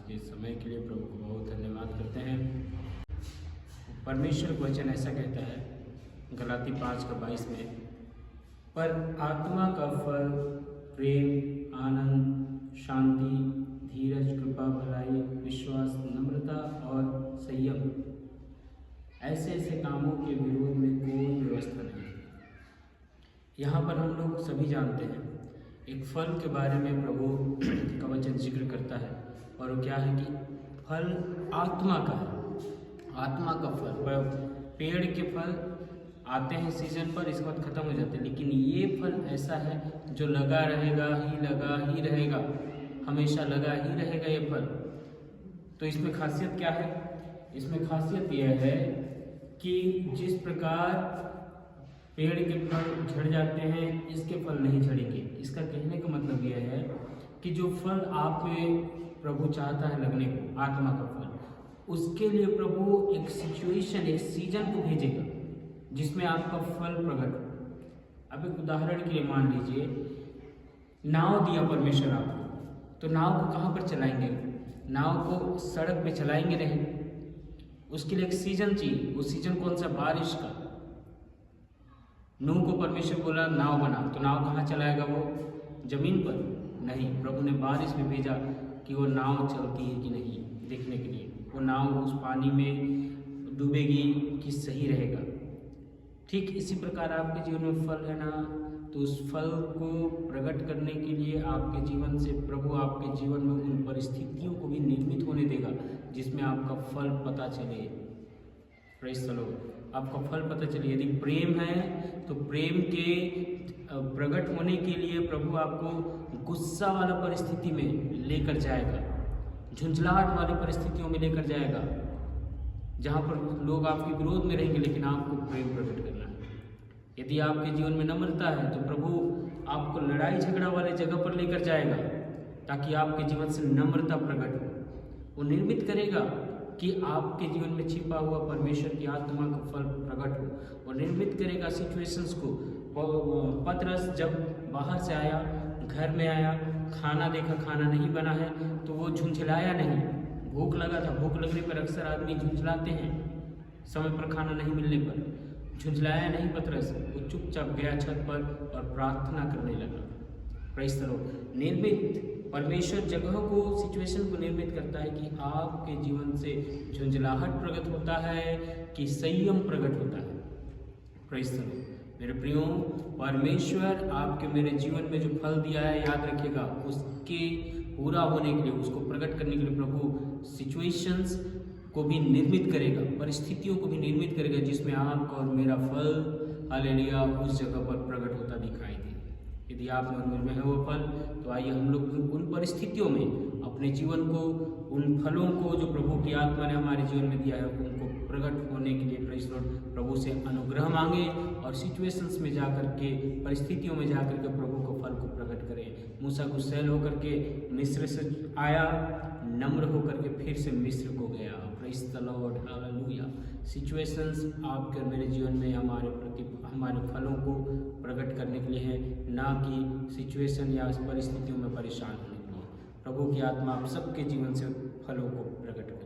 के समय के लिए प्रभु को बहुत धन्यवाद करते हैं। परमेश्वर का वचन ऐसा कहता है गलाती 5:22 में, पर आत्मा का फल प्रेम, आनंद, शांति, धीरज, कृपा, भलाई, विश्वास, नम्रता और संयम, ऐसे ऐसे कामों के विरोध में कोई व्यवस्था नहीं। यहाँ पर हम लोग सभी जानते हैं एक फल के बारे में प्रभु का वचन जिक्र करता है, और वो क्या है कि फल आत्मा का है। आत्मा का फल, पेड़ के फल आते हैं सीजन पर, इसके बाद खत्म हो जाते हैं, लेकिन ये फल ऐसा है जो लगा ही रहेगा, हमेशा लगा ही रहेगा ये फल। तो इसमें खासियत क्या है? इसमें खासियत यह है कि जिस प्रकार पेड़ के फल झड़ जाते हैं, इसके फल नहीं झड़ेंगे। इसका कहने का मतलब यह है कि जो फल आप में प्रभु चाहता है लगने को, आत्मा का फल, उसके लिए प्रभु एक सिचुएशन, एक सीजन को भेजेगा जिसमें आपका फल प्रकट हो। अब एक उदाहरण के लिए मान लीजिए, नाव दिया परमेश्वर आपको, तो नाव को कहाँ पर चलाएंगे? नाव को सड़क पे चलाएंगे नहीं, उसके लिए एक सीजन चाहिए। वो सीजन कौन सा? बारिश का। नूह को परमेश्वर बोला नाव बना, तो नाव कहाँ चलाएगा वो? जमीन पर नहीं, प्रभु ने बारिश में भेजा कि वो नाव चलती है कि नहीं देखने के लिए। वो नाव उस पानी में डूबेगी कि सही रहेगा। ठीक इसी प्रकार आपके जीवन में फल है ना, तो उस फल को प्रकट करने के लिए आपके जीवन से प्रभु आपके जीवन में उन परिस्थितियों को भी निर्मित होने देगा जिसमें आपका फल पता चले। Praise the Lord. आपका फल पता चले। यदि प्रेम है तो प्रेम के प्रकट होने के लिए प्रभु आपको गुस्सा वाला परिस्थिति में लेकर जाएगा, झुंझलाहट वाली परिस्थितियों में लेकर जाएगा, जहाँ पर लोग आपके विरोध में रहेंगे, लेकिन आपको प्रेम प्रकट करना है। यदि आपके जीवन में नम्रता है तो प्रभु आपको लड़ाई झगड़ा वाले जगह पर लेकर जाएगा ताकि आपके जीवन से नम्रता प्रकट हो। वो निर्मित करेगा कि आपके जीवन में छिपा हुआ परमेश्वर की आत्मा का फल प्रकट हो। और निर्मित करेगा सिचुएशंस को। पतरस जब बाहर से आया, घर में आया, खाना देखा, खाना नहीं बना है, तो वो झुंझलाया नहीं। भूख लगा था, भूख लगने पर अक्सर आदमी झुंझलाते हैं, समय पर खाना नहीं मिलने पर। झुंझलाया नहीं पतरस, वो चुपचाप गया छत पर और प्रार्थना करने लगा। Praise the Lord. निर्मित परमेश्वर जगहों को, सिचुएशन को निर्मित करता है कि आपके जीवन से झुंझलाहट प्रकट होता है कि संयम प्रकट होता है। Praise the Lord. मेरे प्रियो, परमेश्वर आपके मेरे जीवन में जो फल दिया है, याद रखिएगा, उसके पूरा होने के लिए, उसको प्रकट करने के लिए प्रभु सिचुएशंस को भी निर्मित करेगा, परिस्थितियों को भी निर्मित करेगा जिसमें आपका और मेरा फल, हालेलुया, उस जगह पर प्रकट होता दिखाई दे। यदि आप में है वो फल, तो आइए हम लोग उन परिस्थितियों में अपने जीवन को, उन फलों को जो प्रभु की आत्मा ने हमारे जीवन में दिया है, उनको प्रकट होने के लिए प्रेज़ द लॉर्ड प्रभु से अनुग्रह मांगे और सिचुएशंस में जाकर के, परिस्थितियों में जाकर के प्रभु को फल को प्रकट करें। मूसा गुस्सैल होकर के मिस्र से आया, नम्र होकर के फिर से मिस्र को गया। Praise the Lord, hallelujah. Situations आपके मेरे जीवन में हमारे प्रति, हमारे फलों को प्रकट करने के लिए है, ना कि सिचुएशन या परिस्थितियों में परेशान होने के लिए। प्रभु की आत्मा आप सबके जीवन से फलों को प्रकट